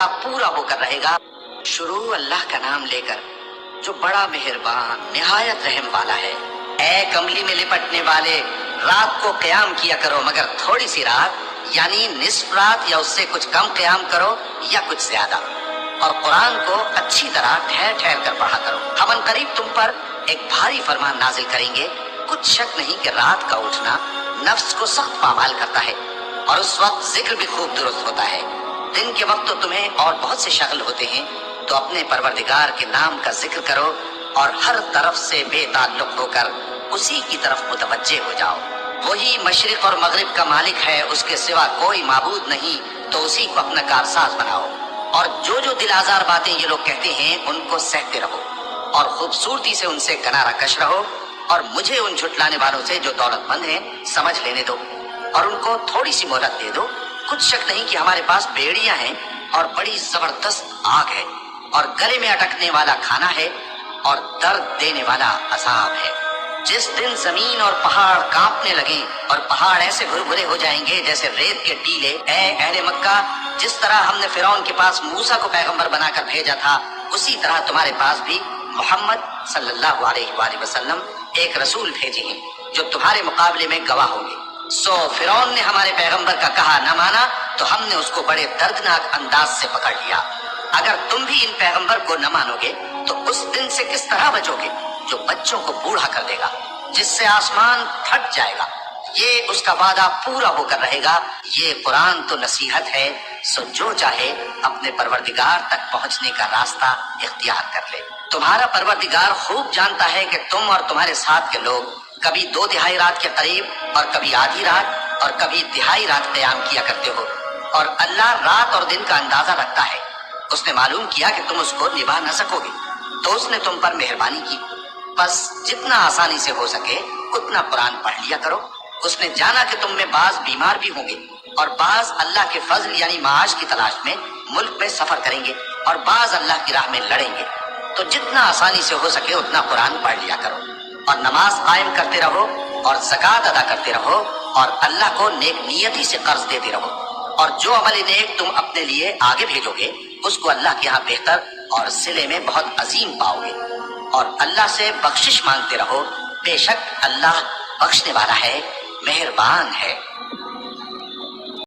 پورا ہو کر رہے گا۔ شروع اللہ کا نام لے کر جو بڑا مہربان نہایت رحم والا ہے۔ اے کملی میں لپٹنے والے، رات کو قیام کیا کرو مگر تھوڑی سی رات، یعنی نصف رات یا اس سے کچھ کم قیام کرو یا کچھ زیادہ، اور قرآن کو اچھی طرح ٹھہر ٹھہر کر پڑھا کرو۔ ہم ان قریب تم پر ایک بھاری فرمان نازل کریں گے۔ کچھ شک نہیں کہ رات کا اٹھنا نفس کو سخت پامال کرتا ہے، اور اس وقت ذکر بھی خوب درست ہوتا ہے۔ دن کے وقت تو تمہیں اور بہت سے شغل ہوتے ہیں، تو اپنے پروردگار کے نام کا ذکر کرو اور ہر طرف سے بے تعلق ہو کر اسی کی طرف متوجہ ہو جاؤ۔ وہی مشرق اور مغرب کا مالک ہے، اس کے سوا کوئی معبود نہیں، تو اسی کو اپنا کارساز بناؤ۔ اور جو جو دل آزار باتیں یہ لوگ کہتے ہیں ان کو سہتے رہو، اور خوبصورتی سے ان سے کنارہ کش رہو، اور مجھے ان جھٹلانے والوں سے جو دولت مند ہیں سمجھ لینے دو، اور ان کو تھوڑی سی مہلت دے دو۔ کچھ شک نہیں کہ ہمارے پاس بیڑیاں ہیں اور بڑی زبردست آگ ہے، اور گلے میں اٹکنے والا کھانا ہے، اور درد دینے والا عذاب ہے۔ جس دن زمین اور پہاڑ کانپنے لگیں اور پہاڑ ایسے بھربھرے ہو جائیں گے جیسے ریت کے ٹیلے، اے اہل مکہ، جس طرح ہم نے فرعون کے پاس موسیٰ کو پیغمبر بنا کر بھیجا تھا، اسی طرح تمہارے پاس بھی محمد صلی اللہ علیہ وآلہ وسلم ایک رسول بھیجے ہیں جو تمہارے مقابلے میں گواہ ہوں گے۔ سو فرعون نے ہمارے پیغمبر کا کہا نہ مانا، تو ہم نے اس کو بڑے دردناک انداز سے پکڑ لیا۔ اگر تم بھی ان پیغمبر کو نہ مانو گے تو اس دن سے کس طرح بچو گے جو بچوں کو بوڑھا کر دے گا، جس سے آسمان پھٹ جائے گا۔ یہ اس کا وعدہ پورا ہو کر رہے گا۔ یہ قرآن تو نصیحت ہے، سو جو چاہے اپنے پروردگار تک پہنچنے کا راستہ اختیار کر لے۔ تمہارا پروردگار خوب جانتا ہے کہ تم اور تمہارے ساتھ کے لوگ کبھی 2/3 رات کے قریب اور کبھی آدھی رات اور کبھی 1/2 رات قیام کیا کرتے ہو، اور اللہ رات اور دن کا اندازہ رکھتا ہے۔ اس نے معلوم کیا کہ تم اس کو نبھا نہ سکو گے، تو اس نے تم پر مہربانی کی، بس جتنا آسانی سے ہو سکے اتنا قرآن پڑھ لیا کرو۔ اس نے جانا کہ تم میں بعض بیمار بھی ہوں گے، اور بعض اللہ کے فضل یعنی معاش کی تلاش میں ملک میں سفر کریں گے، اور بعض اللہ کی راہ میں لڑیں گے، تو جتنا آسانی سے ہو سکے اتنا قرآن پڑھ لیا کرو، اور نماز قائم کرتے رہو، اور زکوٰۃ ادا کرتے رہو، اور اللہ کو نیک نیتی سے قرض دیتے رہو، اور جو عمل نیک تم اپنے لیے آگے بھیجو گے اس کو اللہ کے یہاں بہتر اور صلے میں بہت عظیم پاؤ گے، اور اللہ سے بخشش مانگتے رہو، بے شک اللہ بخشنے والا ہے، مہربان ہے۔